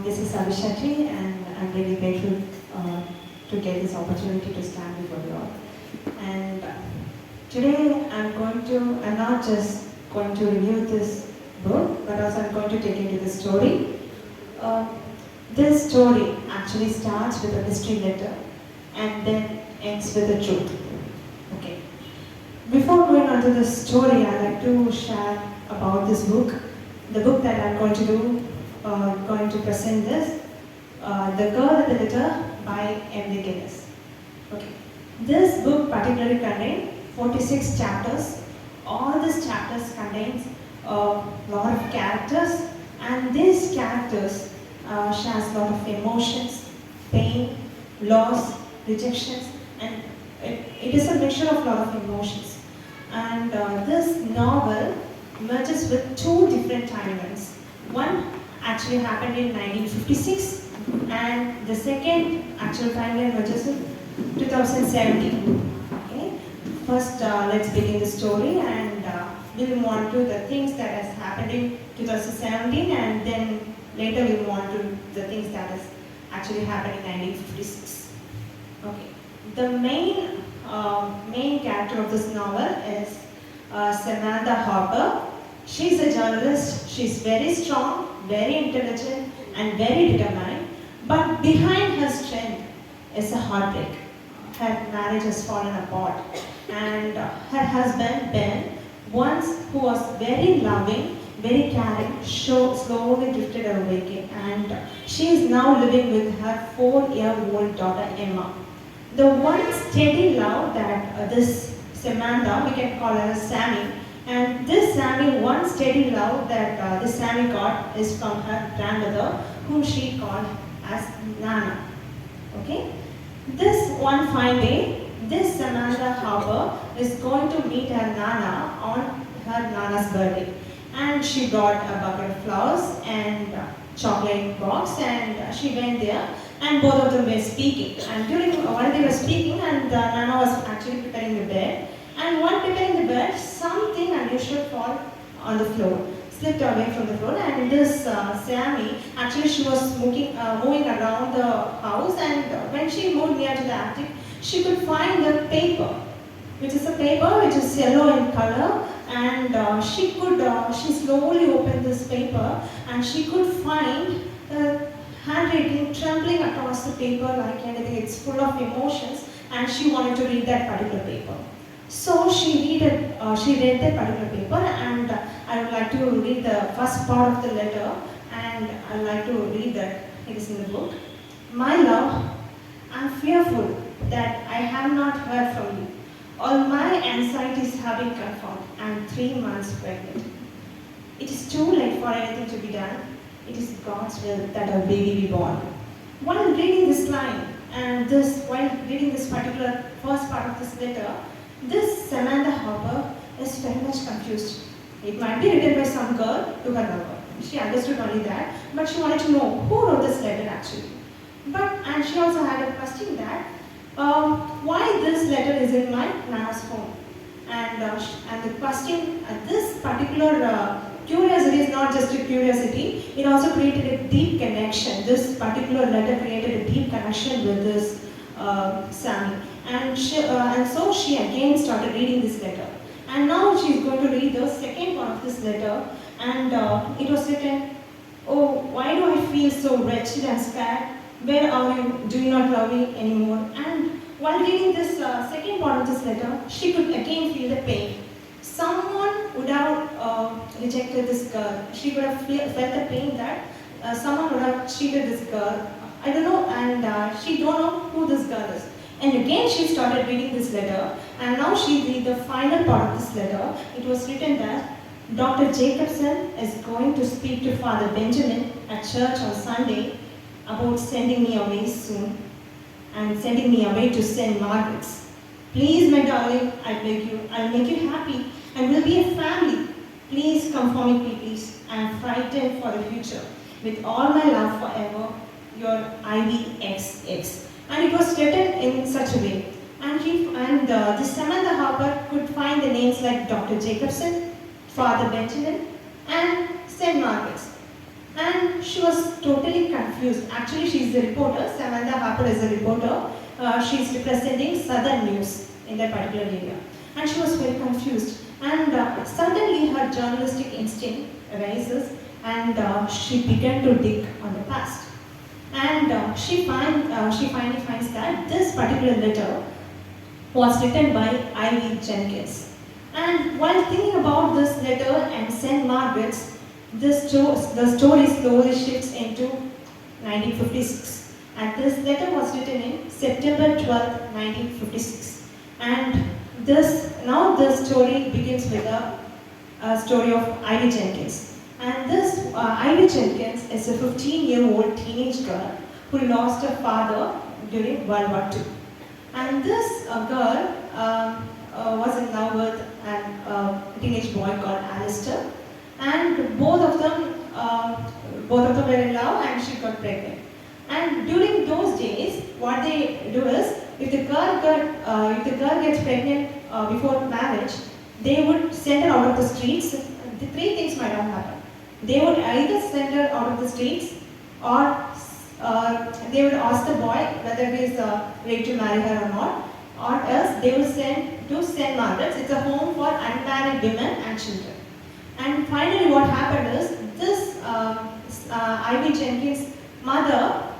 This is Abishaw.T, and I'm really grateful to get this opportunity to stand before you all. And today I'm not just going to review this book, but also I'm going to take you to the story. This story actually starts with a mystery letter and then ends with the truth. Okay. Before going on to the story, I'd like to share about this book. The book that I'm going to present this, The Girl in the Letter by N.V.K.S.D. Okay. This book particularly contains 46 chapters. All these chapters contains a lot of characters, and these characters shares a lot of emotions, pain, loss, rejections, and it is a mixture of a lot of emotions. And this novel merges with two different timelines. One actually happened in 1956, and the second actual timeline merges with 2017. Okay. First, let's begin the story, and we'll move on to the things that has happened in 2017, and then later we'll move on to the things that has actually happened in 1956. Okay. The main character of this novel is Samantha Harper. She's a journalist. She's very strong, very intelligent, and very determined. But behind her strength is a heartbreak. Her marriage has fallen apart, and her husband Ben, once who was very loving, very caring, slowly drifted away, and she is now living with her 4-year-old daughter Emma. The one steady love that this Samantha, we can call her Sammy, and this Sammy, one steady love that this Sammy got is from her grandmother, whom she called as Nana. Okay? This one fine day, this Samantha Harper is going to meet her Nana on her Nana's birthday. And she brought a bucket of flowers and a chocolate box, and she went there, and both of them were speaking. And while they were speaking, and Nana was actually preparing the bed, and while preparing the bed, something unusual fall on the floor, slipped away from the floor, and this Sammy, actually she was moving around the house, and when she moved near to the attic, she could find the paper, which is a paper which is yellow in color, and she slowly opened this paper, and she could find the handwriting trembling across the paper like anything. It's full of emotions, and she wanted to read that particular paper. So she read that particular paper, and I would like to read the first part of the letter, and I would like to read that. It is in the book. My love, I'm fearful that I have not heard from you. All my anxieties have been confirmed. I'm 3 months pregnant. It is too late for anything to be done. It is God's will that our baby be born. While reading this particular first part of this letter, this Samantha Harper is very much confused. It might be written by some girl to her lover. She understood only that, but she wanted to know who wrote this letter actually. And she also had a question that why this letter is in my Nana's phone. And the question, this particular curiosity is not just a curiosity, it also created a deep connection. This particular letter created a deep connection with this Sammy. And so she again started reading this letter. And now she is going to read the second part of this letter. And it was written, "Oh, why do I feel so wretched and scared? Where are you? Do you not love me anymore?" And while reading this second part of this letter, she could again feel the pain. Someone would have rejected this girl. She would have felt the pain that someone would have cheated this girl. I don't know, and she don't know who this girl is. And again she started reading this letter, and now she read the final part of this letter. It was written that Dr. Jacobson is going to speak to Father Benjamin at church on Sunday about sending me away soon, and sending me away to St. Margaret's. Please, my darling, I beg you, I'll make you happy, and we'll be a family. Please come for me, please. I'm frightened for the future. With all my love forever, your I-B.Ed. And it was written in such a way. And this Samantha Harper could find the names like Dr. Jacobson, Father Benjamin, and St. Margaret's. And she was totally confused. Actually, she is the reporter. Samantha Harper is a reporter. She is representing Southern News in that particular area. And she was very confused. And suddenly her journalistic instinct arises, and she began to dig on the past. And she finally finds that this particular letter was written by I.V. Jenkins. And while thinking about this letter and St. Margaret's, the story slowly shifts into 1956. And this letter was written in September 12, 1956. And now the story begins with a story of I.V. Jenkins. And this I.V. Jenkins is a 15-year-old teenage girl who lost her father during World War II. And this girl was in love with a teenage boy called Alistair, and both of them were in love, and she got pregnant. And during those days, what they do is, if the girl gets pregnant before marriage, they would send her out of the streets. The three things might have happened. They would either send her out of the streets, or they would ask the boy whether he is ready to marry her or not, or else they would send to St. Margaret's. It's a home for unmarried women and children. And finally, what happened is, this I.V. Jenkins' mother,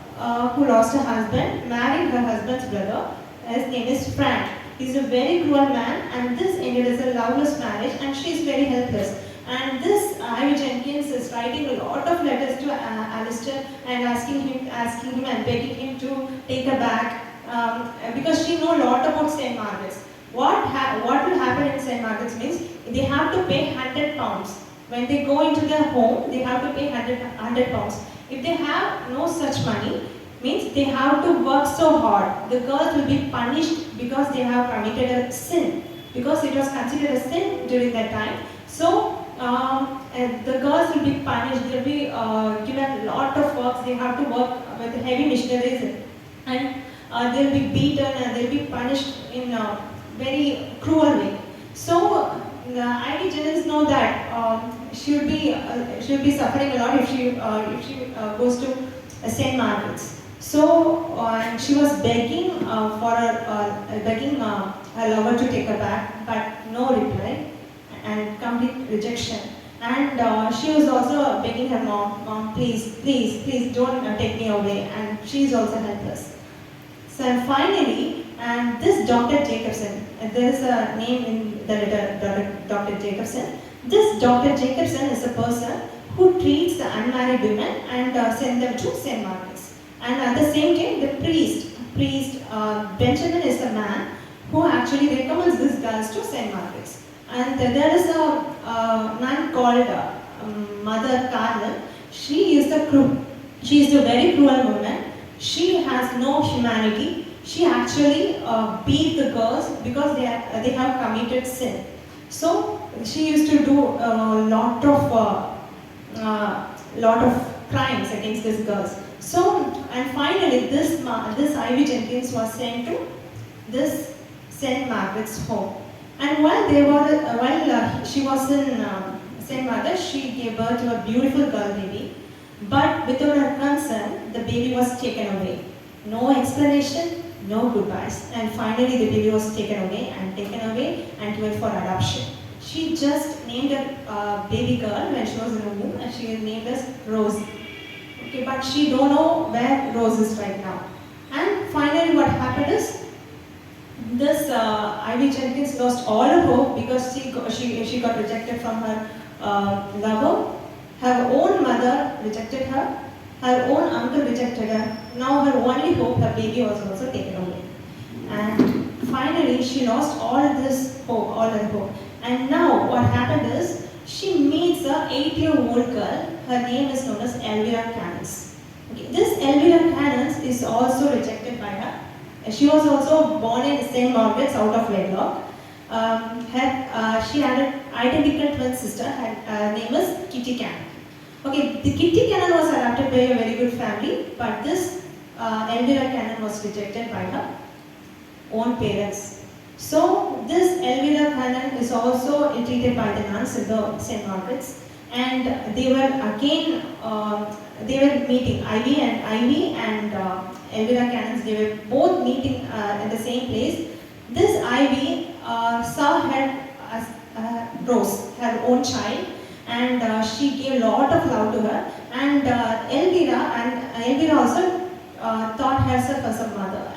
who lost her husband, married her husband's brother. His name is Frank. He's a very cruel man, and this ended as a loveless marriage, and she is very helpless. And this I.V. Jenkins is writing a lot of letters to Alistair and asking him and begging him to take her back, because she knows a lot about St. Margaret's. What will happen in St. Margaret's means they have to pay £100. When they go into their home, they have to pay £100. If they have no such money, means they have to work so hard. The girls will be punished because they have committed a sin, because it was considered a sin during that time. So the girls will be punished. They will be given a lot of work. They have to work with heavy machineries, and they will be beaten, and they will be punished in a very cruel way. So I.V. Jenkins know that she will be suffering a lot if she goes to St. Margaret's. So she was begging her lover to take her back, but no reply and complete rejection. And she was also begging her mom, please don't take me away. And she is also helpless. So finally, and this Dr. Jacobson, there is a name in the letter, Dr. Jacobson. This Dr. Jacobson is a person who treats the unmarried women and sends them to St. Margaret's. And at the same time, the priest Benjamin is the man who actually recommends these girls to St. Margaret's. And there is a nun called Mother Carmel. She is a very cruel woman. She has no humanity. She actually beat the girls because they have committed sin. So she used to do a lot of crimes against these girls. So, and finally, this I.V. Jenkins was sent to this St. Margaret's home. And while she was in St. Margaret's, she gave birth to a beautiful girl baby. But without her consent, the baby was taken away. No explanation, no goodbyes. And finally, the baby was taken away and given for adoption. She just named a baby girl when she was in the womb, and she was named as Rosie. Okay, but she don't know where Rose is right now. And finally, what happened is, this I.V. Jenkins lost all her hope because she got rejected from her lover. Her own mother rejected her. Her own uncle rejected her. Now her only hope, her baby, was also taken away. And finally, she lost all her hope. And now what happened is, she meets a 8-year-old girl. Her name is known as Elvira Cannons. Okay, this Elvira Cannons is also rejected by her. She was also born in St. Margaret's out of wedlock. She had an identical twin sister. Her name is Kitty Cannon. Okay, the Kitty Cannon was adopted by a very good family, but this Elvira Cannon was rejected by her own parents. So this Elvira Cannon is also treated by the nuns in the St. Margaret's, and they were again, they were meeting, Ivy and Elvira Cannons, they were both meeting at the same place. This Ivy saw her as Rose, her own child, and she gave a lot of love to her, and Elvira also thought herself as a mother,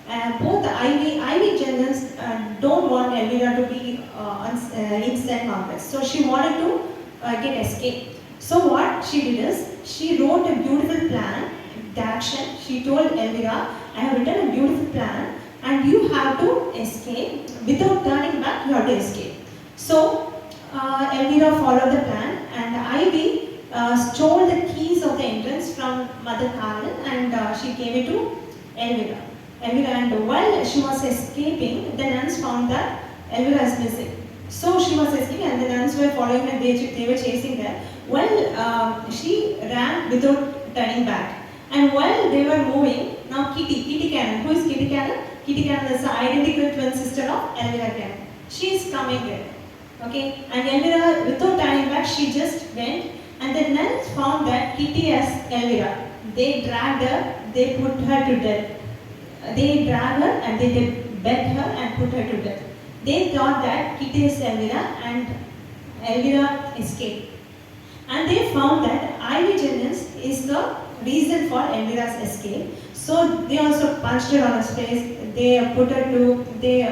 and both Ivy Jennings don't want Elvira to be in St. Margaret's, so she wanted to get escape. So what she did is, she wrote a beautiful plan, direction. She told Elvira, I have written a beautiful plan and you have to escape. Without turning back, you have to escape. So Elvira followed the plan, and Ivy stole the keys of the entrance from Mother Carlin, and she gave it to Elvira. And while she was escaping, the nuns found that Elvira is missing. So she was escaping and the nuns were following her, they were chasing her. Well, she ran without turning back. And while they were moving, now Kitty Cannon, who is Kitty Cannon? Kitty Cannon is the identical twin sister of Elvira Cannon. She is coming there. Okay, and Elvira, without turning back, she just went, and the nuns found that Kitty as Elvira. They dragged her, they put her to death. They dragged her and they begged her and put her to death. They thought that Kitty is Elvira and Elvira escaped. And they found that Ivy Jennings is the reason for Elvira's escape. So they also punched her on her face. They put her to, they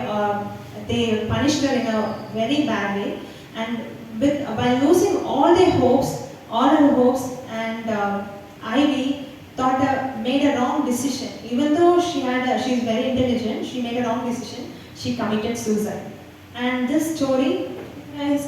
punished her in a very bad way. And by losing all her hopes, and Ivy made a wrong decision. Even though she's very intelligent, she made a wrong decision. She committed suicide. And this story is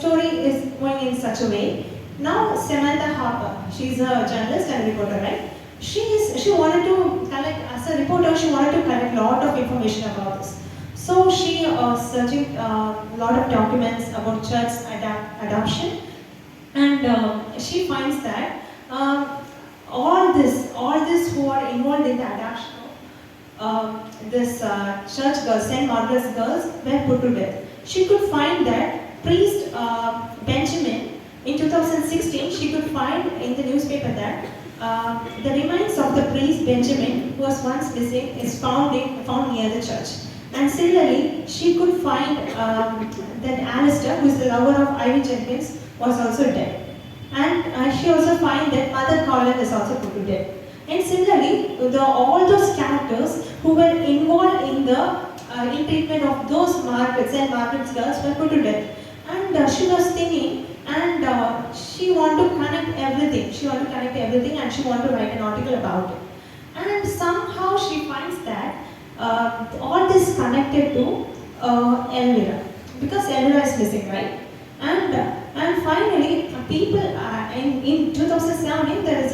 going in such a way. Now Samantha Harper, she's a journalist and reporter, right? She wanted to collect, as a reporter, she wanted to collect a lot of information about this. So she searching a lot of documents about church adoption, and she finds that all this who are involved in the adoption, this church girls, St. Margaret's girls, were put to death. She could find that priest Benjamin, in 2016, she could find in the newspaper that the remains of the priest Benjamin, who was once missing, is found near the church. And similarly, she could find that Alistair, who is the lover of Ivy Jenkins, was also dead. And she also finds that Mother Colin is also put to death. And similarly, all those characters who were involved in the treatment of those Margarets and Margaret's girls were put to death. And she was thinking, and she wanted to connect everything. And she wanted to write an article about it. And somehow she finds that all this connected to Elvira, because Elvira is missing, right? And finally, people in 2017, there is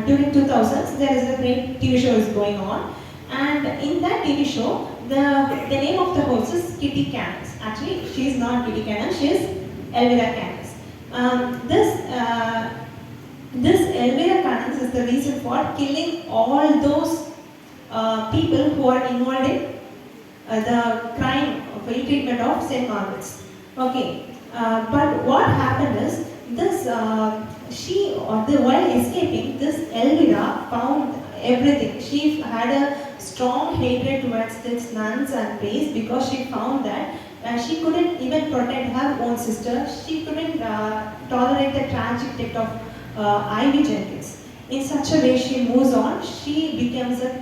during 2000s, there is a great TV show is going on, and in that TV show, the name of the host is Kitty Cannons. Actually, she is not Kitty Cannons, she is Elvira Cannons. This Elvira Cannons is the reason for killing all those people who are involved in the crime of ill-treatment of St. Margaret's. Okay, but what happened is, this while escaping, this Elvira found everything. She had a strong hatred towards these nuns and priests, because she found that she couldn't even protect her own sister. She couldn't tolerate the tragic death of Ivy Jenkins. In such a way, she moves on. She becomes a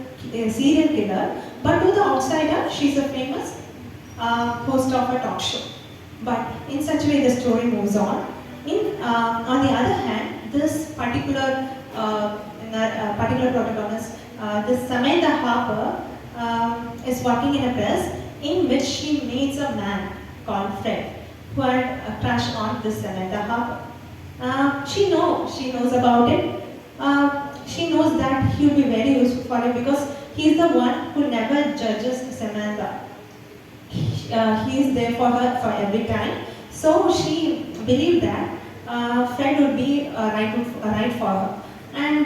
serial killer, but to the outsider, she's a famous host of a talk show. But in such a way, the story moves on. On the other hand, this particular protagonist, this Samantha Harper, is working in a press in which she meets a man called Fred, who had a crush on this Samantha Harper. She knows about it. She knows that he will be very useful for her, because he is the one who never judges Samantha. He is there for her for every time. So she believed that Fred would be right for her. And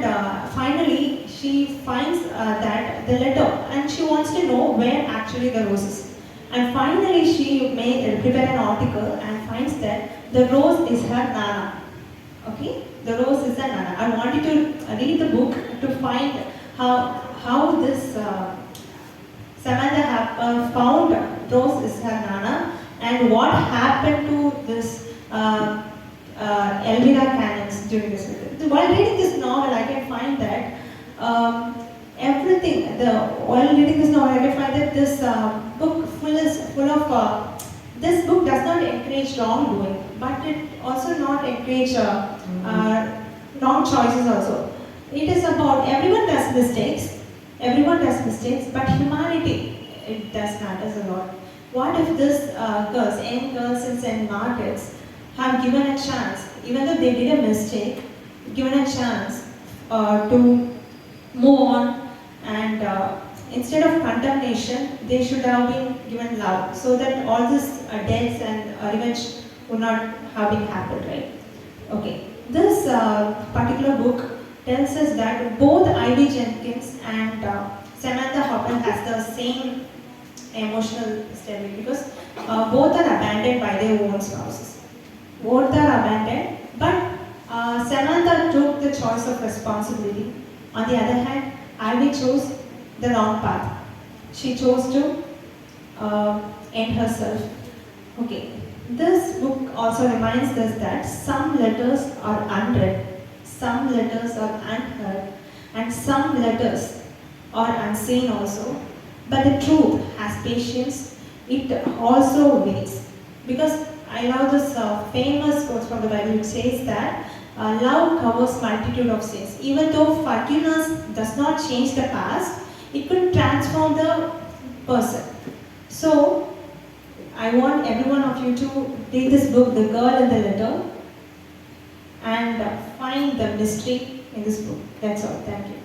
finally, she finds that the letter, and she wants to know where actually the rose is. And finally, she prepared an article and finds that the rose is her Nana. Okay, the rose is a nana. I want you to read the book to find how this Samantha found Rose is her nana, and what happened to this Elvira Cannons during this period. While reading this novel, I can find that everything. While reading this novel, I can find that this book full of. This book does not encourage wrongdoing, but it also not encourage wrong choices also. It is about everyone does mistakes. Everyone does mistakes, but humanity, it does matters a lot. What if this girls, young girls in St. Margaret's, have given a chance, even though they did a mistake, given a chance to move on, and instead of condemnation, they should have been given love, so that all this deaths and revenge would not have been happened, right? Okay, this particular book tells us that both Ivy Jenkins and Samantha Hoppen has the same emotional stability, because both are abandoned by their own spouses. Both are abandoned, but Samantha took the choice of responsibility. On the other hand, Ivy chose the wrong path. She chose to end herself. Okay, this book also reminds us that some letters are unread, some letters are unheard, and some letters are unseen also. But the truth has patience, it also waits. Because I love this famous quote from the Bible. It says that love covers multitude of sins. Even though forgiveness does not change the past, it could transform the person. So, I want every one of you to read this book, The Girl in the Letter, and find the mystery in this book. That's all. Thank you.